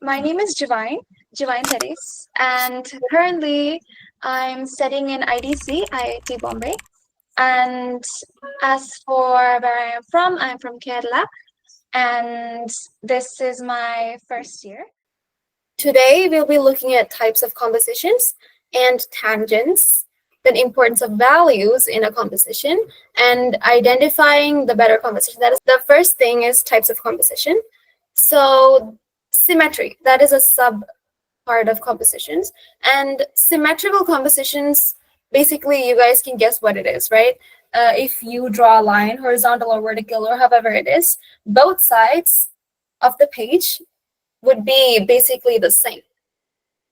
My name is Juvine Teres, and currently I'm studying in IDC, IIT Bombay. And as for where I'm from Kerala, and this is my first year. Today, we'll be looking at types of compositions and tangents, the importance of values in a composition, and identifying the better composition. That is, the first thing is types of composition. So symmetry, that is a sub part of compositions. And symmetrical compositions, basically, you guys can guess what it is, right? If you draw a line, horizontal or vertical, or however it is, both sides of the page would be basically the same.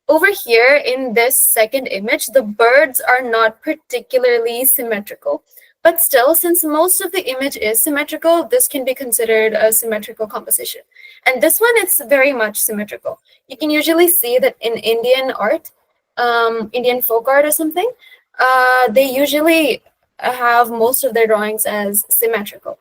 Over here in this second image, the birds are not particularly symmetrical. But still, since most of the image is symmetrical, this can be considered a symmetrical composition. And this one, it's very much symmetrical. You can usually see that in Indian art, Indian folk art or something, they usually have most of their drawings as symmetrical.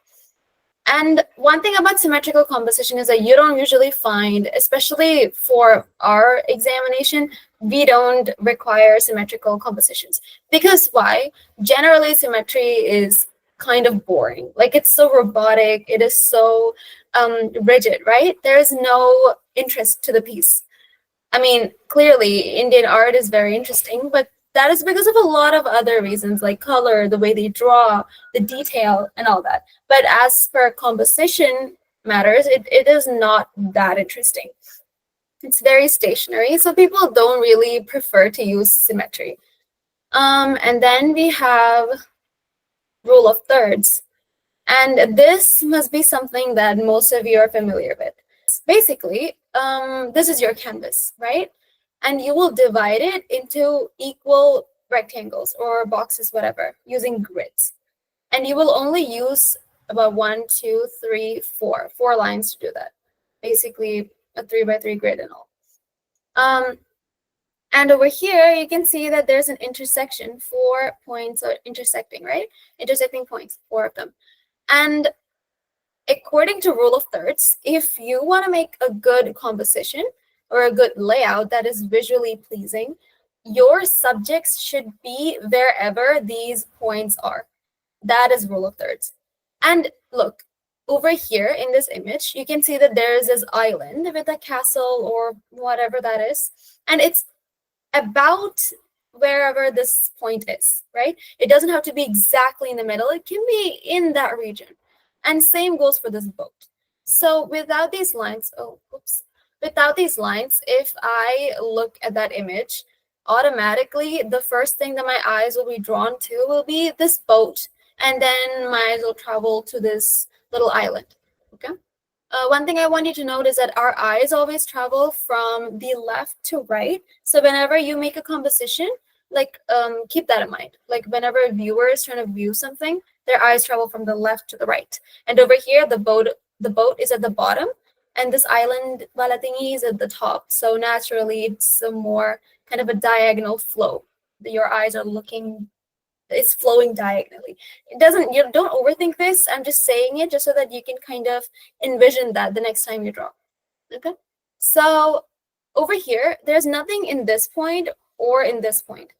And one thing about symmetrical composition is that you don't usually find, especially for our examination, we don't require symmetrical compositions. Because why? Generally, symmetry is kind of boring. Like, it's so robotic, it is so rigid, right? There is no interest to the piece. I mean, clearly, Indian art is very interesting, but that is because of a lot of other reasons, like color, the way they draw, the detail, and all that. But as per composition matters, it is not that interesting. It's very stationary, so people don't really prefer to use symmetry. And then we have rule of thirds. And this must be something that most of you are familiar with. Basically, this is your canvas, right? And you will divide it into equal rectangles or boxes, whatever, using grids. And you will only use about 1, 2, 3, 4 lines to do that. Basically, a 3x3 grid and all. And over here, you can see that there's an intersection. 4 points are intersecting, right? Intersecting points, 4 of them. And according to rule of thirds, if you want to make a good composition or a good layout that is visually pleasing, your subjects should be wherever these points are. That is rule of thirds. And look, over here in this image, you can see that there is this island with a castle or whatever that is. And it's about wherever this point is, right? It doesn't have to be exactly in the middle. It can be in that region. And same goes for this boat. So without these lines, without these lines, if I look at that image, automatically the first thing that my eyes will be drawn to will be this boat. And then my eyes will travel to this little island, okay? One thing I want you to note is that our eyes always travel from the left to right. So whenever you make a composition, like keep that in mind. Like whenever a viewer is trying to view something, their eyes travel from the left to the right. And over here, the boat is at the bottom, and this island wala thingy is at the top. So naturally, it's a more kind of a diagonal flow. Your eyes are looking, it's flowing diagonally. You don't overthink this. I'm just saying it just so that you can kind of envision that the next time you draw. Okay. So over here, there's nothing in this point or in this point.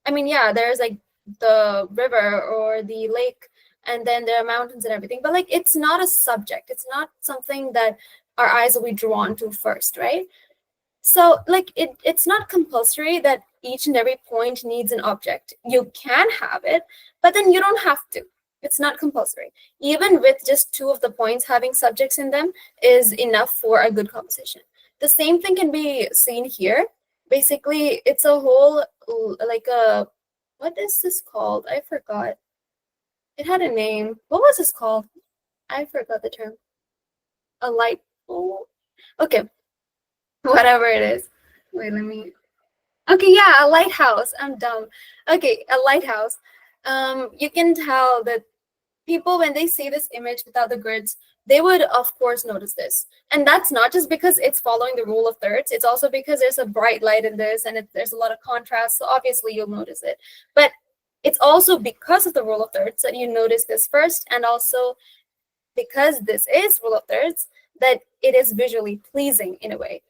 I mean, yeah, there's like the river or the lake, and then there are mountains and everything, but like it's not a subject. It's not something that our eyes will be drawn to first, right? So like it's not compulsory that each and every point needs an object. You can have it, but then you don't have to. It's not compulsory. Even with just 2 of the points having subjects in them is enough for a good composition. The same thing can be seen here. Basically, it's a whole, like a, what is this called? I forgot. It had a name. What was this called? I forgot the term. A light pole? Okay. Whatever it is. Wait, let me. Okay, yeah, a lighthouse. I'm dumb. Okay, a lighthouse. You can tell that people, when they see this image without the grids, they would, of course, notice this. And that's not just because it's following the rule of thirds. It's also because there's a bright light in this, and there's a lot of contrast. So obviously, you'll notice it. But it's also because of the rule of thirds that you notice this first, and also because this is rule of thirds, that it is visually pleasing in a way.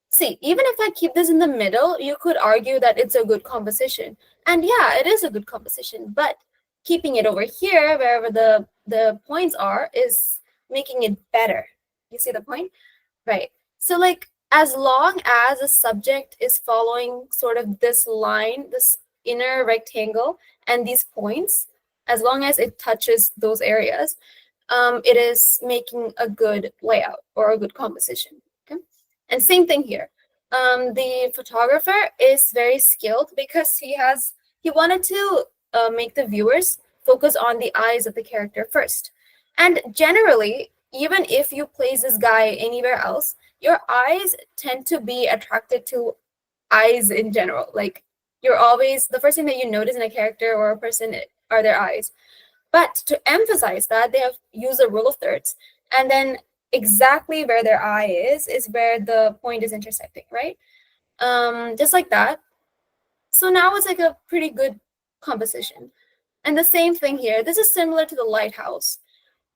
See, even if I keep this in the middle, you could argue that it's a good composition. And yeah, it is a good composition, but keeping it over here, wherever the points are, is making it better. You see the point? Right. So like, as long as a subject is following sort of this line, this inner rectangle, and these points, as long as it touches those areas, it is making a good layout or a good composition. Okay. And same thing here. The photographer is very skilled because he wanted to make the viewers focus on the eyes of the character first. And generally, even if you place this guy anywhere else, your eyes tend to be attracted to eyes in general. Like, you're always, the first thing that you notice in a character or a person are their eyes. But to emphasize that, they have used a rule of thirds, and then exactly where their eye is where the point is intersecting, right? Just like that. So now it's like a pretty good composition. And the same thing here. This is similar to the lighthouse.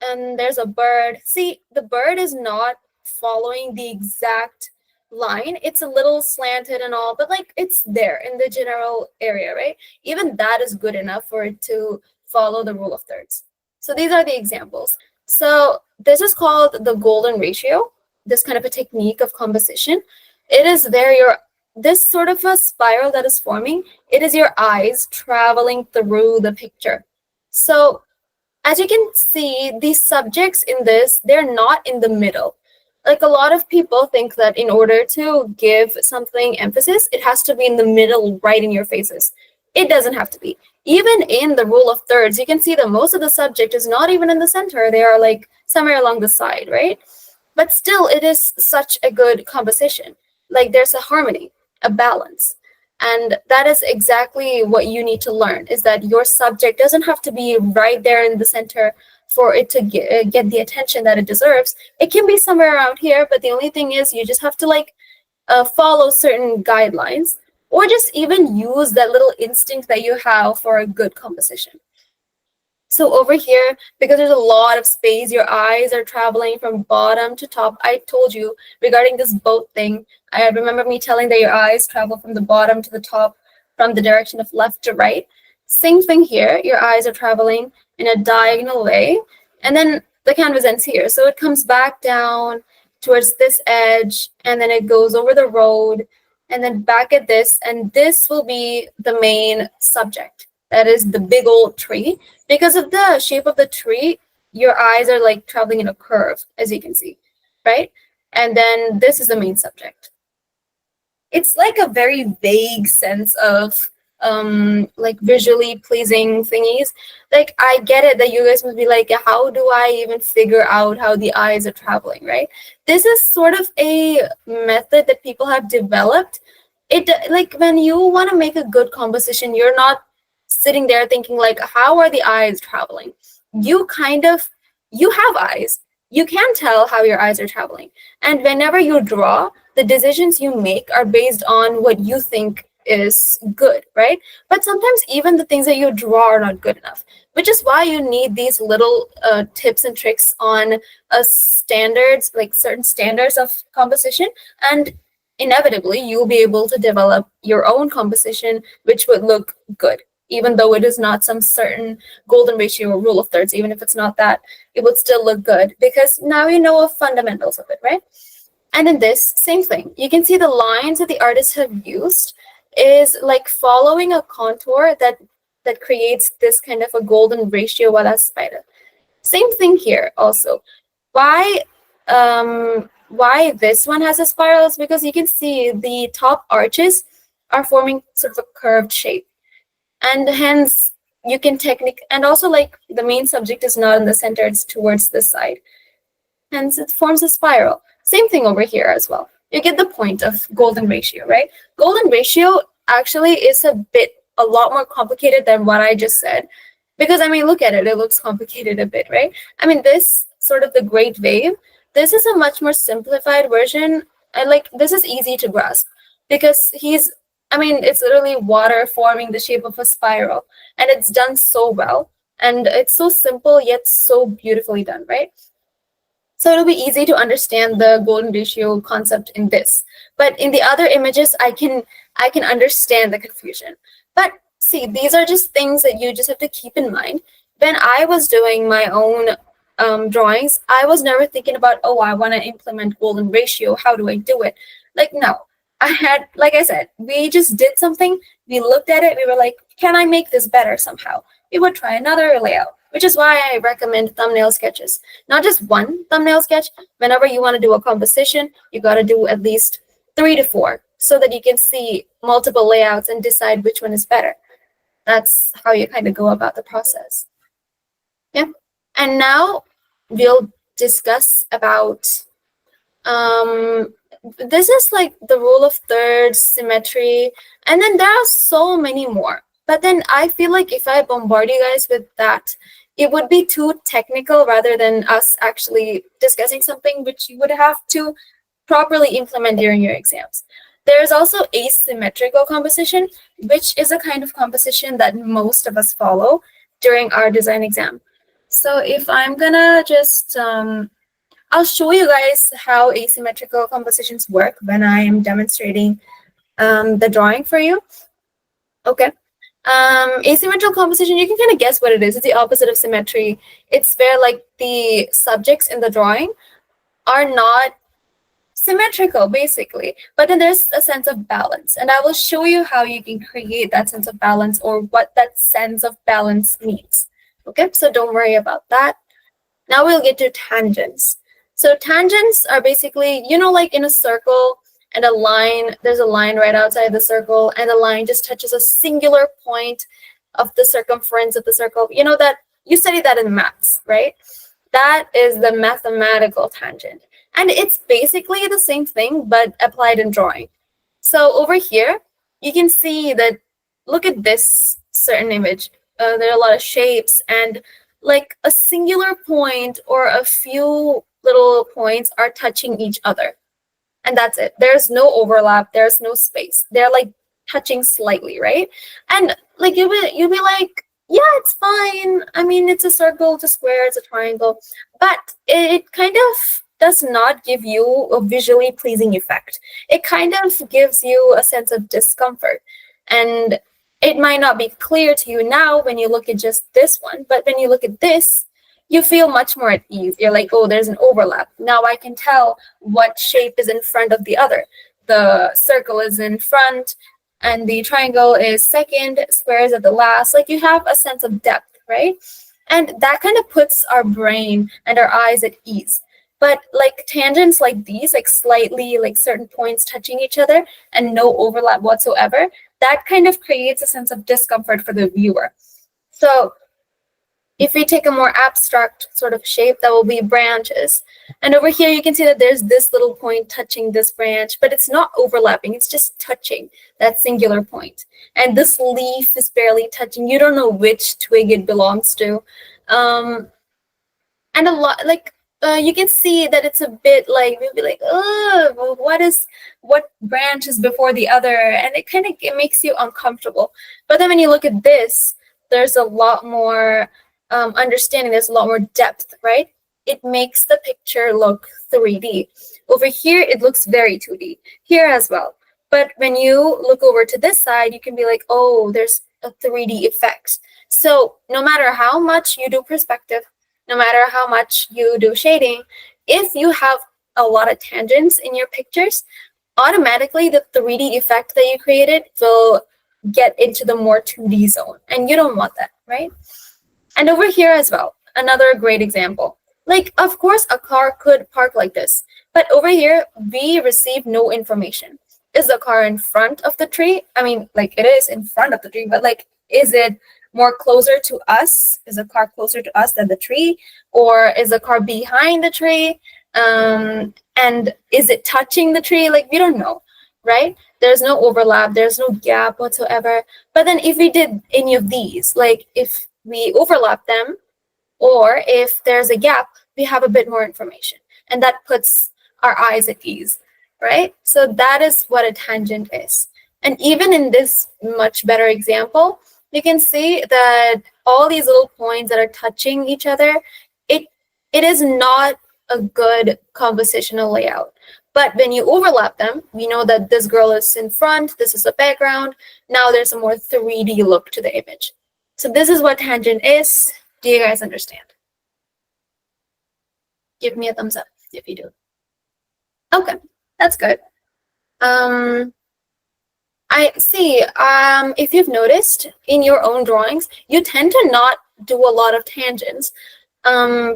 And there's a bird. See, the bird is not following the exact line. It's a little slanted and all, but like it's there in the general area, right? Even that is good enough for it to follow the rule of thirds. So these are the examples. So this is called the golden ratio, this kind of a technique of composition. It is where this sort of a spiral that is forming, it is your eyes traveling through the picture. So as you can see, these subjects in this, they're not in the middle. Like, a lot of people think that in order to give something emphasis, it has to be in the middle, right in your faces. It doesn't have to be. Even in the rule of thirds, you can see that most of the subject is not even in the center. They are like somewhere along the side, right? But still, it is such a good composition. Like, there's a harmony, a balance. And that is exactly what you need to learn, is that your subject doesn't have to be right there in the center for it to get the attention that it deserves. It can be somewhere around here, but the only thing is you just have to like follow certain guidelines, or just even use that little instinct that you have for a good composition. So over here, because there's a lot of space, your eyes are traveling from bottom to top. I told you regarding this boat thing, I remember me telling that your eyes travel from the bottom to the top, from the direction of left to right. Same thing here, your eyes are traveling in a diagonal way, and then the canvas ends here. So it comes back down towards this edge, and then it goes over the road, and then back at this, and this will be the main subject. That is the big old tree. Because of the shape of the tree, your eyes are like traveling in a curve, as you can see, right? And then this is the main subject. It's like a very vague sense of like visually pleasing thingies. Like, I get it that you guys must be like, how do I even figure out how the eyes are traveling, right? This is sort of a method that people have developed. It, like, when you want to make a good composition, you're not sitting there thinking like, how are the eyes traveling? You have eyes. You can tell how your eyes are traveling. And whenever you draw, the decisions you make are based on what you think is good, right? But sometimes even the things that you draw are not good enough, which is why you need these little tips and tricks on standards, like certain standards of composition. And inevitably, you'll be able to develop your own composition, which would look good. Even though it is not some certain golden ratio or rule of thirds, even if it's not that, it would still look good because now you know the fundamentals of it, right? And in this, same thing. You can see the lines that the artists have used is like following a contour that creates this kind of a golden ratio with a spider. Same thing here also. Why this one has a spiral is because you can see the top arches are forming sort of a curved shape. And hence, you can and also like the main subject is not in the center, it's towards this side. Hence, it forms a spiral. Same thing over here as well. You get the point of golden ratio, right? Golden ratio actually is a lot more complicated than what I just said. Because, I mean, look at it, it looks complicated a bit, right? I mean, this sort of the great wave, this is a much more simplified version. And like, this is easy to grasp because it's literally water forming the shape of a spiral, and it's done so well, and it's so simple yet so beautifully done, right? So it'll be easy to understand the golden ratio concept in this. But in the other images, I can understand the confusion. But see, these are just things that you just have to keep in mind. When I was doing my own drawings, I was never thinking about, oh, I want to implement golden ratio. How do I do it? Like, no. Like I said, we just did something. We looked at it. We were like, can I make this better somehow? We would try another layout, which is why I recommend thumbnail sketches. Not just one thumbnail sketch. Whenever you want to do a composition, you got to do at least 3 to 4 so that you can see multiple layouts and decide which one is better. That's how you kind of go about the process. Yeah. And now we'll discuss about this is like the rule of thirds, symmetry, and then there are so many more. But then I feel like if I bombard you guys with that, it would be too technical rather than us actually discussing something which you would have to properly implement during your exams. There's also asymmetrical composition, which is a kind of composition that most of us follow during our design exam. So if I'm gonna just I'll show you guys how asymmetrical compositions work when I am demonstrating the drawing for you. Okay. Asymmetrical composition, you can kind of guess what it is. It's the opposite of symmetry. It's where like the subjects in the drawing are not symmetrical, basically. But then there's a sense of balance. And I will show you how you can create that sense of balance or what that sense of balance means. Okay, so don't worry about that. Now we'll get to tangents. So tangents are basically, you know, like in a circle and a line, there's a line right outside the circle and the line just touches a singular point of the circumference of the circle. You know that, you study that in maths, right? That is the mathematical tangent. And it's basically the same thing, but applied in drawing. So over here, you can see that, look at this certain image. There are a lot of shapes and like a singular point or a few little points are touching each other. And that's it. There's no overlap. There's no space. They're like touching slightly, right? And like you'll be like, yeah, it's fine. I mean, it's a circle, it's a square, it's a triangle. But it kind of does not give you a visually pleasing effect. It kind of gives you a sense of discomfort. And it might not be clear to you now when you look at just this one, but when you look at this, you feel much more at ease. You're like, oh, there's an overlap. Now I can tell what shape is in front of the other. The circle is in front, and the triangle is second, square is at the last. Like you have a sense of depth, right? And that kind of puts our brain and our eyes at ease. But like tangents like these, like slightly like certain points touching each other and no overlap whatsoever, that kind of creates a sense of discomfort for the viewer. So if we take a more abstract sort of shape, that will be branches. And over here, you can see that there's this little point touching this branch, but it's not overlapping. It's just touching that singular point. And this leaf is barely touching. You don't know which twig it belongs to. And a lot, like, you can see that it's a bit like, we'll be like, oh, what branch is before the other? And it makes you uncomfortable. But then when you look at this, there's a lot more understanding, there's a lot more depth, right? It makes the picture look 3D. Over here, it looks very 2D. Here as well. But when you look over to this side, you can be like, oh, there's a 3D effect. So no matter how much you do perspective, no matter how much you do shading, if you have a lot of tangents in your pictures, automatically the 3D effect that you created will get into the more 2D zone. And you don't want that, right? And over here as well, another great example. Like, of course, a car could park like this. But over here, we receive no information. Is the car in front of the tree? I mean, like, it is in front of the tree, but like, is it more closer to us? Is the car closer to us than the tree? Or is the car behind the tree? And is it touching the tree? Like, we don't know, right? There's no overlap. There's no gap whatsoever. But then if we did any of these, like if we overlap them, or if there's a gap, we have a bit more information. And that puts our eyes at ease, right? So that is what a tangent is. And even in this much better example, you can see that all these little points that are touching each other, it is not a good compositional layout. But when you overlap them, we know that this girl is in front, this is the background. Now there's a more 3D look to the image. So this is what tangent is. Do you guys understand? Give me a thumbs up if you do. Okay, that's good. I see, if you've noticed in your own drawings, you tend to not do a lot of tangents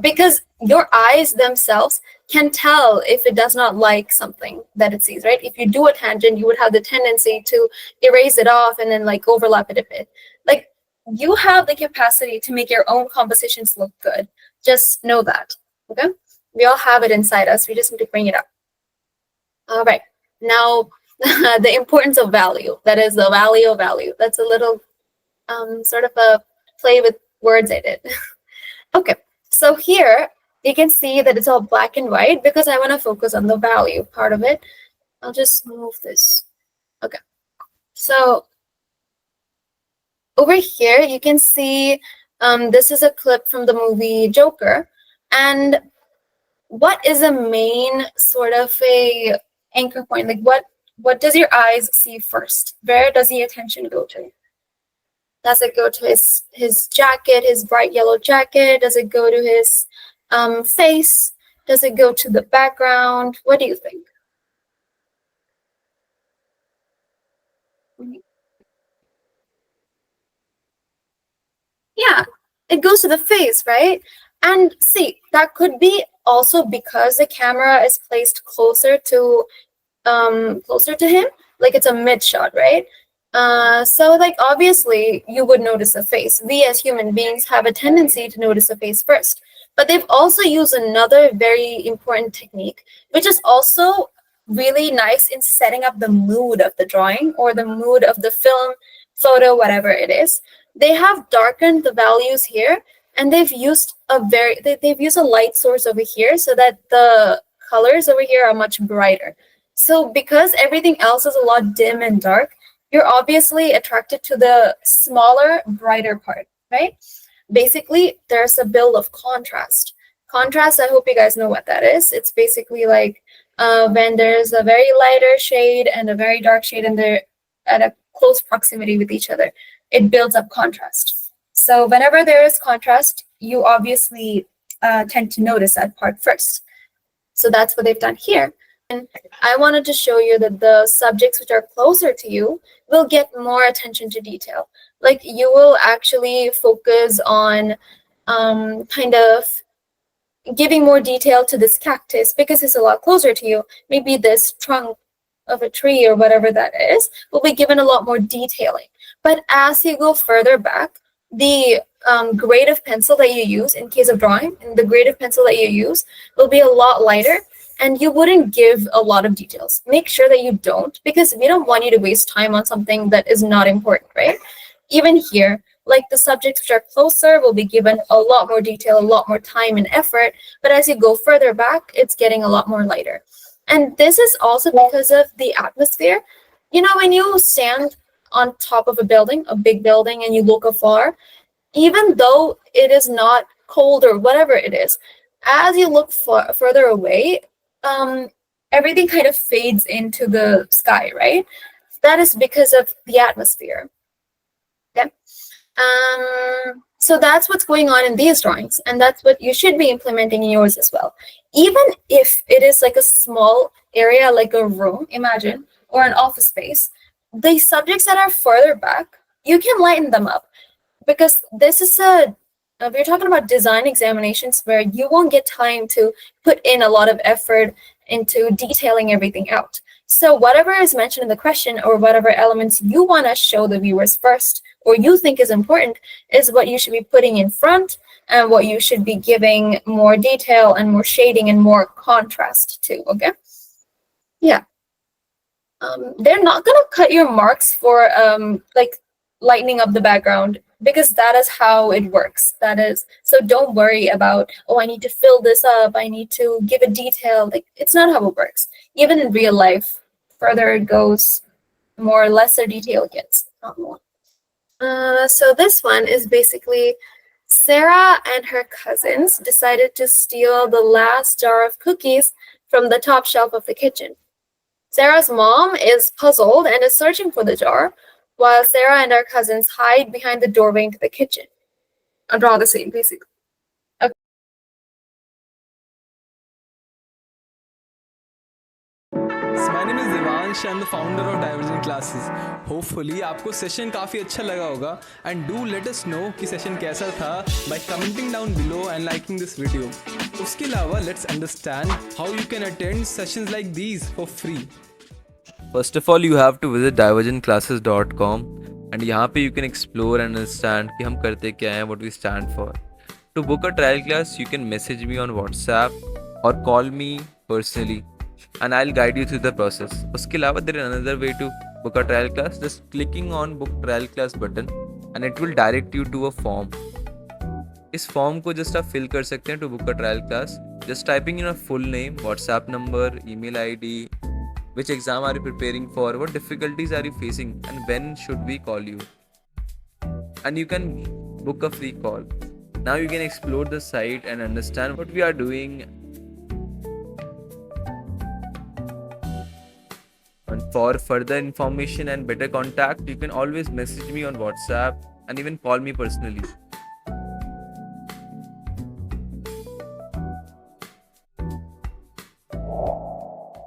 because your eyes themselves can tell if it does not like something that it sees, right? If you do a tangent, you would have the tendency to erase it off and then like overlap it a bit. Like you have the capacity to make your own compositions look good. Just know that, okay? We all have it inside us. We just need to bring it up. All right, now the importance of value. That is the value of value. That's a little sort of a play with words I did. Okay, so here you can see that it's all black and white because I want to focus on the value part of it. I'll just move this. Okay, so over here you can see this is a clip from the movie Joker. And what is a main sort of a anchor point? Like what does your eyes see first? Where does the attention go to? Does it go to his jacket, his bright yellow jacket? Does it go to his face? Does it go to the background? What do you think? Yeah, it goes to the face, right? And see, that could be also because the camera is placed closer to him, like it's a mid shot, right? So like obviously you would notice the face. We as human beings have a tendency to notice the face first, but they've also used another very important technique, which is also really nice in setting up the mood of the drawing or the mood of the film, photo, whatever it is. They have darkened the values here, and they've used they've used a light source over here so that the colors over here are much brighter. So because everything else is a lot dim and dark, you're obviously attracted to the smaller, brighter part, right? Basically, there's a build of contrast. Contrast, I hope you guys know what that is. It's basically like when there's a very lighter shade and a very dark shade and they're at a close proximity with each other, it builds up contrast. So whenever there is contrast, you obviously tend to notice that part first. So that's what they've done here. And I wanted to show you that the subjects which are closer to you will get more attention to detail. Like you will actually focus on kind of giving more detail to this cactus because it's a lot closer to you. Maybe this trunk of a tree or whatever that is will be given a lot more detailing. But as you go further back, the grade of pencil that you use in case of drawing and the grade of pencil that you use will be a lot lighter, and you wouldn't give a lot of details. Make sure that you don't, because we don't want you to waste time on something that is not important, right? Even here, like the subjects which are closer will be given a lot more detail, a lot more time and effort, but as you go further back, it's getting a lot more lighter. And this is also because of the atmosphere. You know, when you stand on top of a building, a big building, and you look afar, even though it is not cold or whatever it is, as you look further away, everything kind of fades into the sky, right? That is because of the atmosphere. Okay. So that's what's going on in these drawings, and that's what you should be implementing in yours as well. Even if it is like a small area, like a room, imagine, or an office space, the subjects that are further back, you can lighten them up, because this is we're talking about design examinations where you won't get time to put in a lot of effort into detailing everything out. So whatever is mentioned in the question or whatever elements you want to show the viewers first or you think is important is what you should be putting in front and what you should be giving more detail and more shading and more contrast to, okay? Yeah. They're not going to cut your marks for like lightening up the background, because that is how it works. That is, so don't worry about, oh, I need to fill this up, I need to give it detail. Like, it's not how it works. Even in real life, further it goes, more lesser detail it gets, not more. So this one is basically Sarah and her cousins decided to steal the last jar of cookies from the top shelf of the kitchen. Sarah's mom is puzzled and is searching for the jar, while Sarah and her cousins hide behind the doorway into the kitchen. I'll draw the same, basically. Okay. So my name is Devansh. I'm the founder of Divergent Classes. Hopefully आपको session काफ़ी अच्छा लगा होगा and do let us know कि session कैसा था by commenting down below and liking this video. उसके अलावा let's understand how you can attend sessions like these for free. First of all, you have to visit divergentclasses.com and यहाँ पे you can explore and understand कि हम करते क्या हैं, what we stand for. To book a trial class, you can message me on WhatsApp or call me personally and I'll guide you through the process. उसके अलावा there is another way to book a trial class. Just clicking on book trial class button and it will direct you to a form. इस form को just आप fill कर सकते हैं to book a trial class. Just typing in a full name, WhatsApp number, email ID, which exam are you preparing for, what difficulties are you facing, and when should we call you. And you can book a free call. Now you can explore the site and understand what we are doing. And for further information and better contact, you can always message me on WhatsApp and even call me personally.